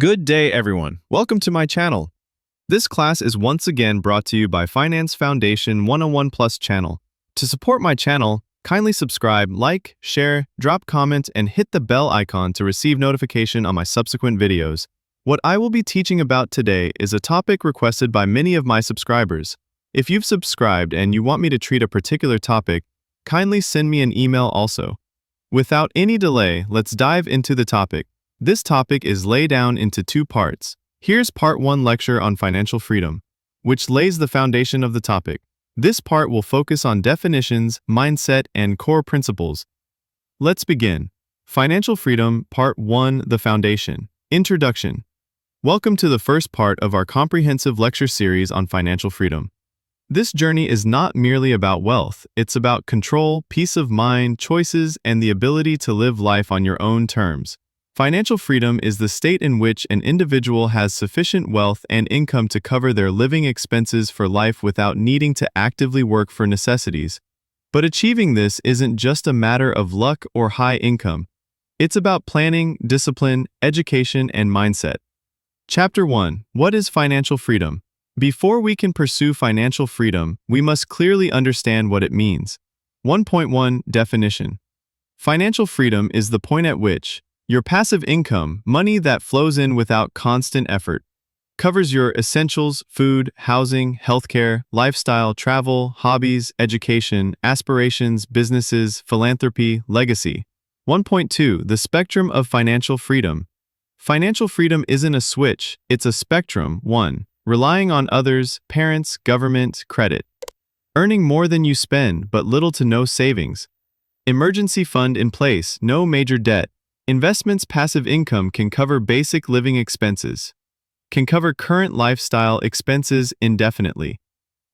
Good day, everyone. Welcome to my channel. This class is once again brought to you by Finance Foundation 101 Plus channel. To support my channel, kindly subscribe, like, share, drop comment, and hit the bell icon to receive notification on my subsequent videos. What I will be teaching about today is a topic requested by many of my subscribers. If you've subscribed and you want me to treat a particular topic, kindly send me an email also. Without any delay, let's dive into the topic. This topic is laid down into two parts. Here's part 1 lecture on financial freedom, which lays the foundation of the topic. This part will focus on definitions, mindset, and core principles. Let's begin. Financial Freedom, Part 1, The Foundation. Introduction. Welcome to the first part of our comprehensive lecture series on financial freedom. This journey is not merely about wealth, it's about control, peace of mind, choices, and the ability to live life on your own terms. Financial freedom is the state in which an individual has sufficient wealth and income to cover their living expenses for life without needing to actively work for necessities. But achieving this isn't just a matter of luck or high income. It's about planning, discipline, education, and mindset. Chapter 1. What is financial freedom? Before we can pursue financial freedom, we must clearly understand what it means. 1.1 Definition. Financial freedom is the point at which your passive income, money that flows in without constant effort, covers your essentials, food, housing, healthcare, lifestyle, travel, hobbies, education, aspirations, businesses, philanthropy, legacy. 1.2 The spectrum of financial freedom. Financial freedom isn't a switch, it's a spectrum. 1. Relying on others, parents, government, credit. Earning more than you spend, but little to no savings. Emergency fund in place, no major debt. Investments. Passive income can cover basic living expenses, can cover current lifestyle expenses indefinitely.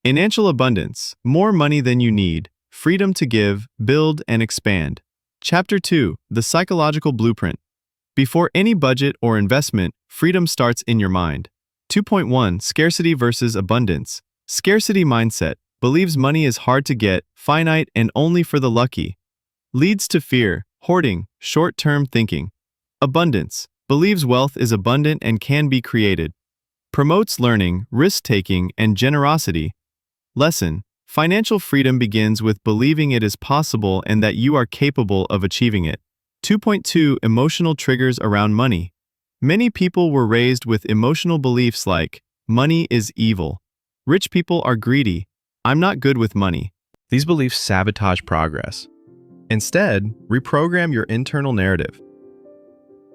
Financial abundance, more money than you need, freedom to give, build, and expand. Chapter 2, The Psychological Blueprint. Before any budget or investment, freedom starts in your mind. 2.1 Scarcity versus abundance. Scarcity mindset, believes money is hard to get, finite, and only for the lucky. Leads to fear, hoarding, short-term thinking. Abundance, believes wealth is abundant and can be created. Promotes learning, risk-taking, and generosity. Lesson, financial freedom begins with believing it is possible and that you are capable of achieving it. 2.2 Emotional triggers around money. Many people were raised with emotional beliefs like, money is evil. Rich people are greedy. I'm not good with money. These beliefs sabotage progress. Instead, reprogram your internal narrative.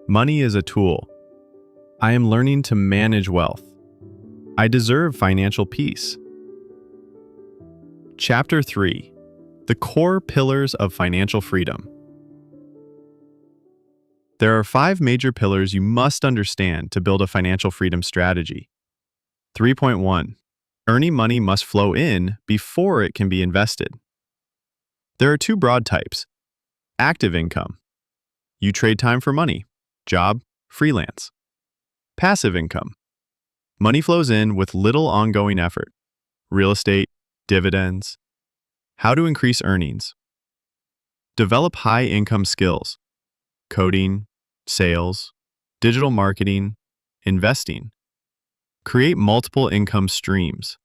Money is a tool. I am learning to manage wealth. I deserve financial peace. Chapter 3. The core pillars of financial freedom. There are 5 major pillars you must understand to build a financial freedom strategy. 3.1. Earning money must flow in before it can be invested. There are 2 broad types. Active income. You trade time for money. Job, freelance. Passive income. Money flows in with little ongoing effort. Real estate, dividends. How to increase earnings. Develop high-income skills. Coding, sales, digital marketing, investing. Create multiple income streams.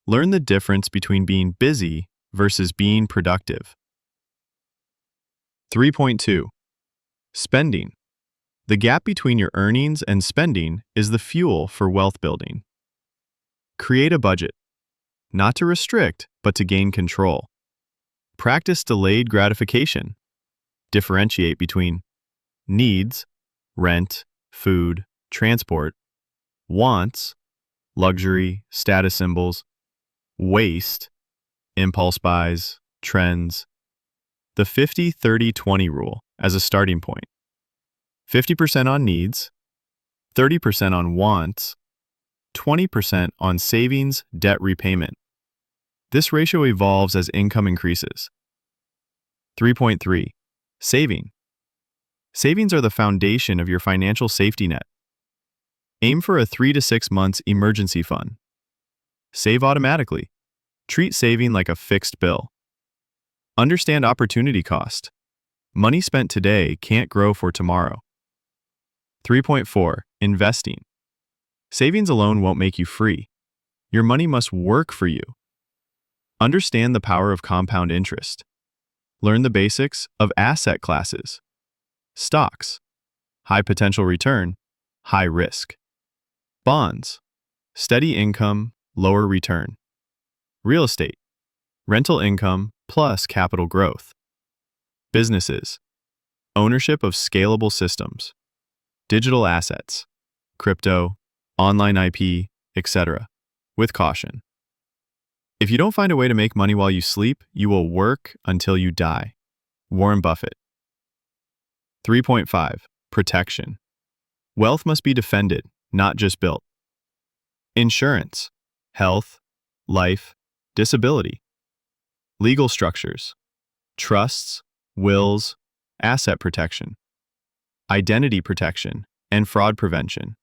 Learn the difference between being busy versus being productive. 3.2. Spending. The gap between your earnings and spending is the fuel for wealth building. Create a budget, not to restrict, but to gain control. Practice delayed gratification. Differentiate between needs, rent, food, transport, wants, luxury, status symbols, waste, impulse buys, trends. The 50-30-20 rule as a starting point. 50% on needs, 30% on wants, 20% on savings, debt repayment. This ratio evolves as income increases. 3.3. Saving. Savings are the foundation of your financial safety net. Aim for a 3 to 6 months emergency fund. Save automatically. Treat saving like a fixed bill. Understand opportunity cost. Money spent today can't grow for tomorrow. 3.4. Investing. Savings alone won't make you free. Your money must work for you. Understand the power of compound interest. Learn the basics of asset classes. Stocks, high potential return, high risk. Bonds, steady income, lower return. Real estate, rental income plus capital growth. Businesses, ownership of scalable systems. Digital assets, crypto, online IP, etc., with caution. If you don't find a way to make money while you sleep, you will work until you die. Warren Buffett. 3.5. Protection. Wealth must be defended, not just built. Insurance, health, life, disability. Legal structures, trusts, wills, asset protection. Identity protection, and fraud prevention.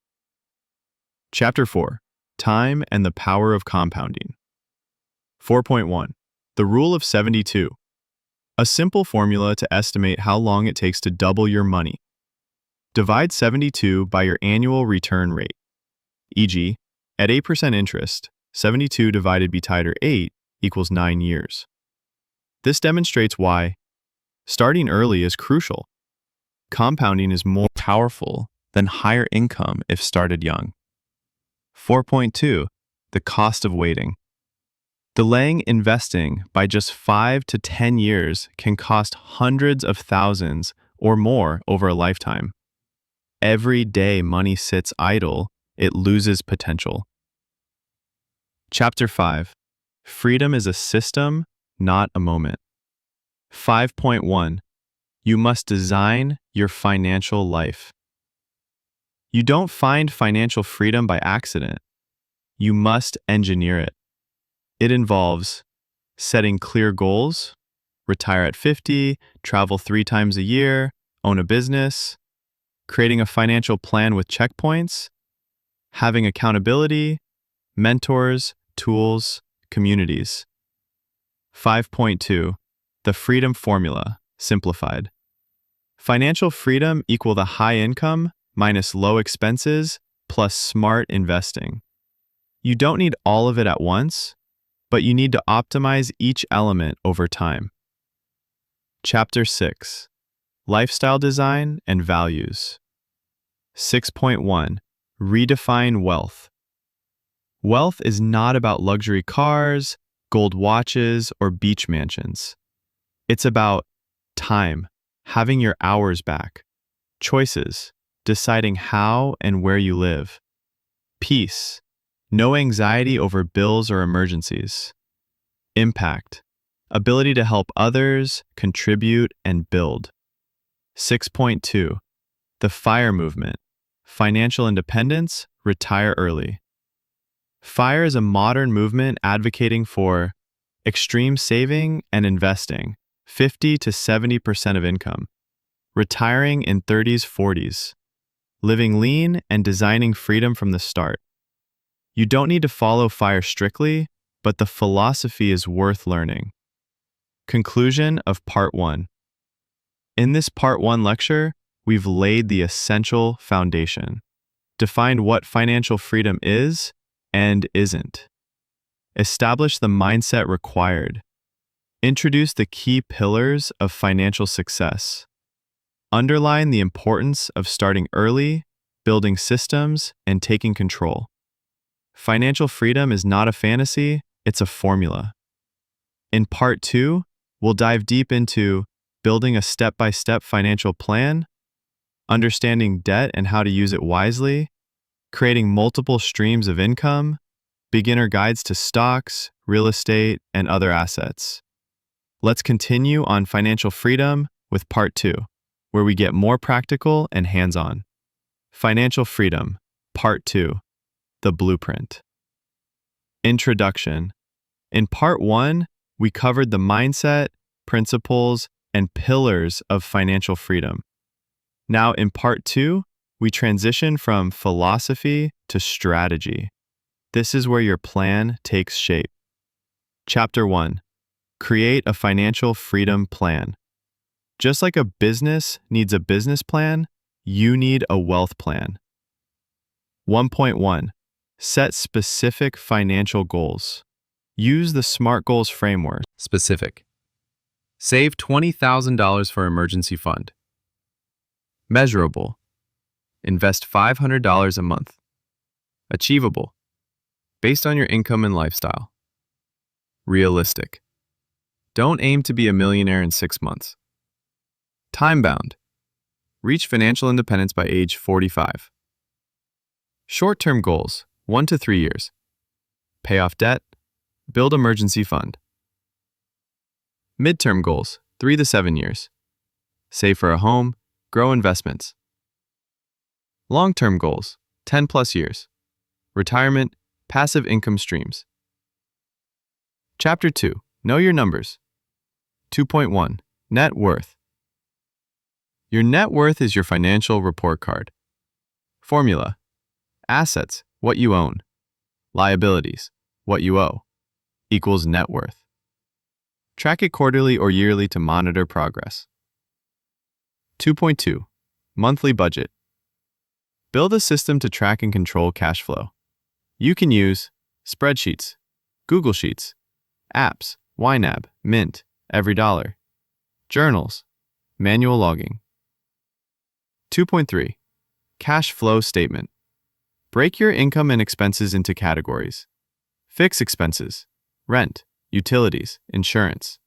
Chapter 4. Time and the power of compounding. 4.1. The Rule of 72. A simple formula to estimate how long it takes to double your money. Divide 72 by your annual return rate. E.g., at 8% interest, 72 divided by 8 equals 9 years. This demonstrates why starting early is crucial. Compounding is more powerful than higher income if started young. 4.2. The cost of waiting. Delaying investing by just 5 to 10 years can cost hundreds of thousands or more over a lifetime. Every day money sits idle, it loses potential. Chapter 5. Freedom is a system, not a moment. 5.1. You must design your financial life. You don't find financial freedom by accident. You must engineer it. It involves setting clear goals, retire at 50, travel 3 times a year, own a business, creating a financial plan with checkpoints, having accountability, mentors, tools, communities. 5.2. The Freedom Formula, simplified. Financial freedom equal the high income minus low expenses plus smart investing. You don't need all of it at once, but you need to optimize each element over time. Chapter 6. Lifestyle Design and Values. 6.1. Redefine wealth. Wealth is not about luxury cars, gold watches, or beach mansions. It's about time, having your hours back, choices, deciding how and where you live, peace, no anxiety over bills or emergencies, impact, ability to help others, contribute, and build. 6.2. The FIRE movement, financial independence, retire early. FIRE is a modern movement advocating for extreme saving and investing, 50 to 70% of income, retiring in 30s, 40s, living lean and designing freedom from the start. You don't need to follow FIRE strictly, but the philosophy is worth learning. Conclusion of Part 1. In this Part 1 lecture, we've laid the essential foundation, defined what financial freedom is and isn't, established the mindset required, introduced the key pillars of financial success, underline the importance of starting early, building systems, and taking control. Financial freedom is not a fantasy, it's a formula. In Part 2, we'll dive deep into building a step-by-step financial plan, understanding debt and how to use it wisely, creating multiple streams of income, beginner guides to stocks, real estate, and other assets. Let's continue on financial freedom with Part 2, where we get more practical and hands-on. Financial Freedom, Part 2, The Blueprint. Introduction. In Part 1, we covered the mindset, principles, and pillars of financial freedom. Now in Part 2, we transition from philosophy to strategy. This is where your plan takes shape. Chapter 1. Create a financial freedom plan. Just like a business needs a business plan, You need a wealth plan. 1.1. Set specific financial goals. Use the SMART Goals framework. Specific. Save $20,000 for emergency fund. Measurable. Invest $500 a month. Achievable. Based on your income and lifestyle. Realistic. Don't aim to be a millionaire in 6 months. Time-bound. Reach financial independence by age 45. Short-term goals, 1 to 3 years. Pay off debt. Build emergency fund. Midterm goals, 3 to 7 years. Save for a home. Grow investments. Long-term goals, 10 plus years. Retirement. Passive income streams. Chapter 2. Know your numbers. 2.1. Net worth. Your net worth is your financial report card. Formula. Assets, what you own. Liabilities, what you owe, equals net worth. Track it quarterly or yearly to monitor progress. 2.2. Monthly budget. Build a system to track and control cash flow. You can use spreadsheets, Google Sheets, apps, YNAB, Mint, EveryDollar, journals, manual logging. 2.3. Cash flow statement. Break your income and expenses into categories. Fixed expenses, rent, utilities, insurance.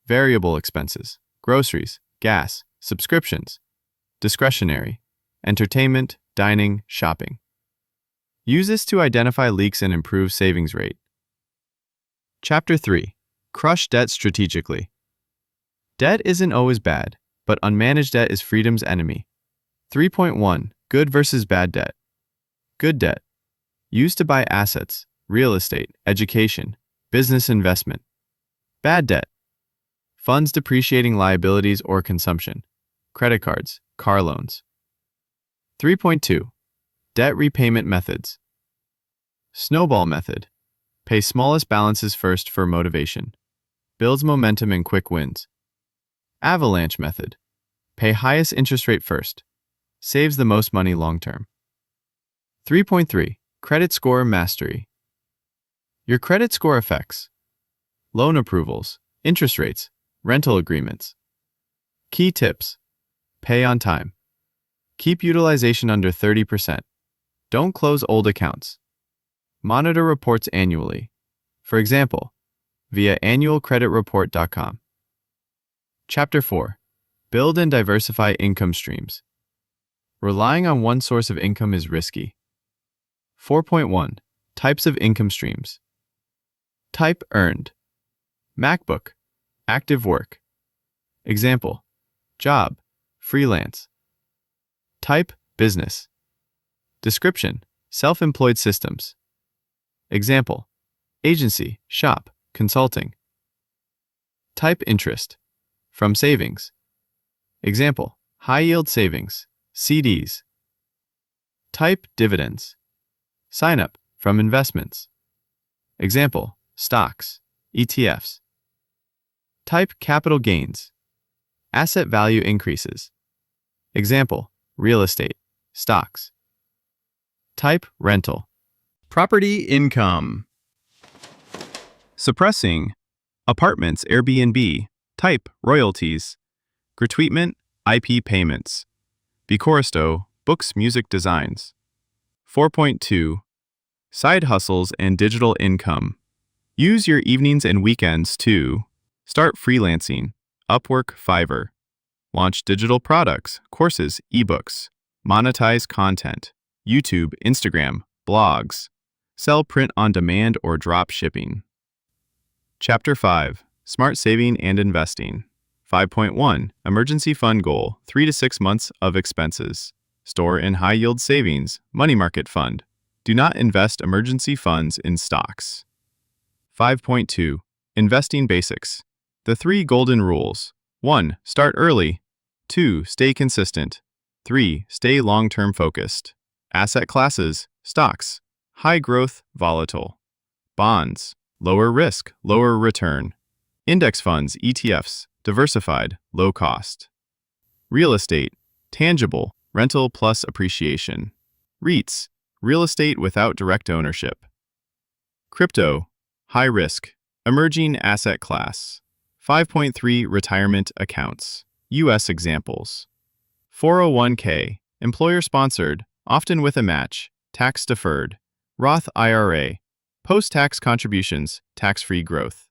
Variable expenses, groceries, gas, subscriptions. Discretionary, entertainment, dining, shopping. Use this to identify leaks and improve savings rate. Chapter 3. Crush debt strategically. Debt isn't always bad, but unmanaged debt is freedom's enemy. 3.1. Good versus bad debt. Good debt. Used to buy assets, real estate, education, business investment. Bad debt. Funds depreciating liabilities or consumption. Credit cards, car loans. 3.2. Debt repayment methods. Snowball method. Pay smallest balances first for motivation. Builds momentum and quick wins. Avalanche method. Pay highest interest rate first. Saves the most money long term. 3.3. Credit score mastery. Your credit score affects loan approvals, interest rates, rental agreements. Key tips. Pay on time. Keep utilization under 30%. Don't close old accounts. Monitor reports annually. For example, via annualcreditreport.com. Chapter 4. Build and diversify income streams. Relying on one source of income is risky. 4.1. Types of income streams. Type earned. MacBook. Active work. Example. Job. Freelance. Type business. Description. Self-employed systems. Example. Agency, shop, consulting. Type interest. From savings. Example. High-yield savings, CDs. Type dividends. Sign up from investments. Example. Stocks, ETFs. Type capital gains. Asset value increases. Example. Real estate, stocks. Type rental. Property income. Suppressing. Apartments, Airbnb. Type royalties. Gratuitement, IP payments. Bicoristo, books, music, designs. 4.2. Side hustles and digital income. Use your evenings and weekends to start freelancing, Upwork, Fiverr. Launch digital products, courses, ebooks. Monetize content, YouTube, Instagram, blogs. Sell print on demand or drop shipping. Chapter 5. Smart saving and investing. 5.1. Emergency fund goal, 3 to 6 months of expenses. Store in high-yield savings, money market fund. Do not invest emergency funds in stocks. 5.2. Investing basics. The 3 golden rules. 1. Start early. 2. Stay consistent. 3. Stay long-term focused. Asset classes, stocks, high growth, volatile. Bonds, lower risk, lower return. Index funds, ETFs, diversified, low cost. Real estate, tangible, rental plus appreciation. REITs, real estate without direct ownership. Crypto, high risk, emerging asset class. 5.3 retirement accounts. U.S. examples. 401k, employer-sponsored, often with a match, tax-deferred. Roth IRA, post-tax contributions, tax-free growth.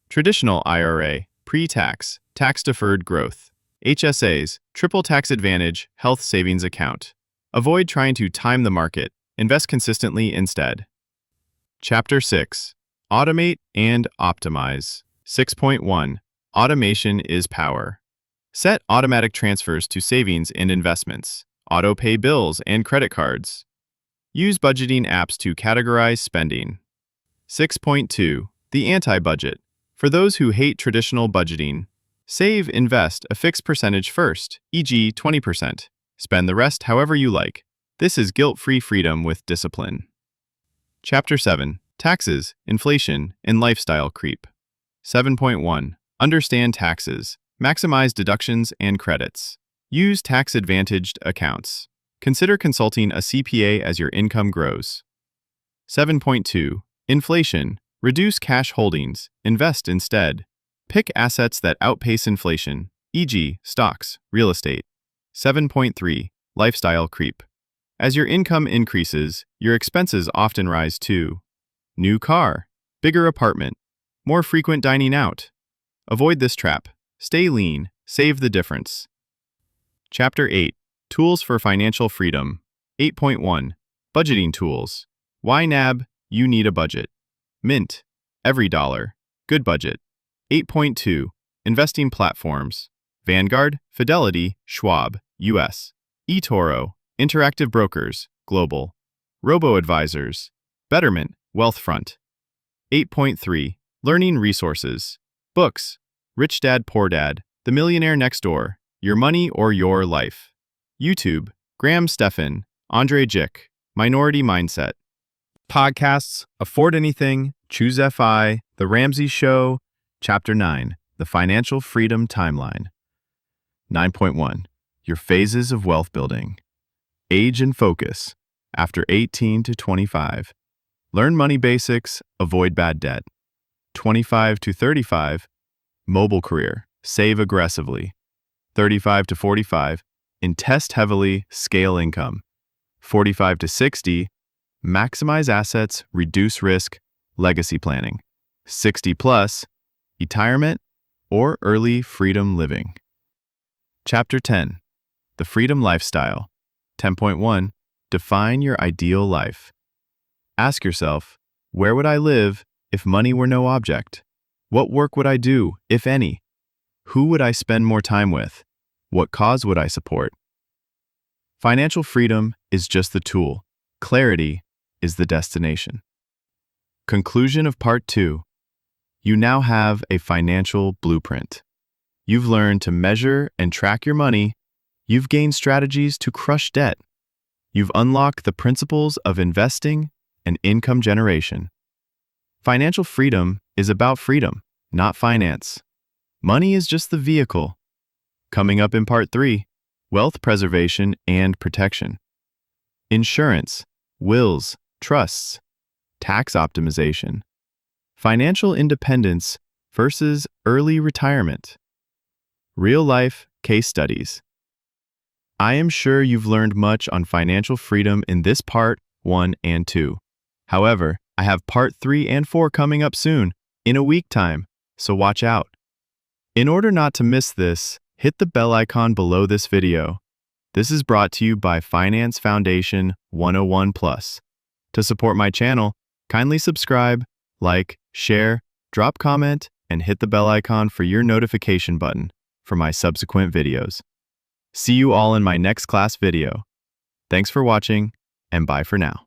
Traditional IRA, pre-tax, tax-deferred growth. HSAs, triple tax advantage, health savings account. Avoid trying to time the market. Invest consistently instead. Chapter 6. Automate and Optimize. 6.1. Automation is power. Set automatic transfers to savings and investments. Auto-pay bills and credit cards. Use budgeting apps to categorize spending. 6.2. The anti-budget. For those who hate traditional budgeting, save, invest a fixed percentage first, e.g. 20%. Spend the rest however you like. This is guilt-free freedom with discipline. Chapter 7. Taxes, Inflation, and Lifestyle Creep. 7.1. Understand taxes. Maximize deductions and credits. Use tax-advantaged accounts. Consider consulting a CPA as your income grows. 7.2. Inflation. Reduce cash holdings. Invest instead. Pick assets that outpace inflation, e.g., stocks, real estate. 7.3. Lifestyle creep. As your income increases, your expenses often rise too. New car, bigger apartment, more frequent dining out. Avoid this trap. Stay lean. Save the difference. Chapter 8. Tools for Financial Freedom. 8.1. Budgeting Tools. Why NAB? You need a budget. Mint. Every dollar. Good budget. 8.2. Investing Platforms. Vanguard, Fidelity, Schwab, U.S. eToro, Interactive Brokers, Global. Robo-Advisors. Betterment, Wealthfront. 8.3. Learning Resources. Books. Rich Dad Poor Dad, The Millionaire Next Door, Your Money or Your Life. YouTube. Graham Stephan, Andre Jick, Minority Mindset. Podcasts. Afford Anything, Choose FI, The Ramsey Show. Chapter 9. The Financial Freedom Timeline. 9.1. Your Phases of Wealth Building. Age and Focus. After 18 to 25. Learn money basics, avoid bad debt. 25 to 35. Mobile career, save aggressively. 35 to 45. Invest heavily, scale income. 45 to 60. Maximize assets, reduce risk, legacy planning. 60 plus. Retirement or early freedom living. Chapter 10. The Freedom Lifestyle. 10.1. Define your ideal life. Ask yourself, where would I live if money were no object? What work would I do, if any? Who would I spend more time with? What cause would I support? Financial freedom is just the tool. Clarity is the destination. Conclusion of Part 2. You now have a financial blueprint. You've learned to measure and track your money. You've gained strategies to crush debt. You've unlocked the principles of investing and income generation. Financial freedom is about freedom, not finance. Money is just the vehicle. Coming up in Part 3, wealth preservation and protection. Insurance, wills, trusts, tax optimization. Financial independence versus early retirement. Real-life case studies. I am sure you've learned much on financial freedom in this Part 1 and 2. However, I have Part 3 and 4 coming up soon, in a week time, so watch out. In order not to miss this, hit the bell icon below this video. This is brought to you by Finance Foundation 101 Plus. To support my channel, kindly subscribe, like, share, drop comment, and hit the bell icon for your notification button for my subsequent videos. See you all in my next class video. Thanks for watching, and bye for now.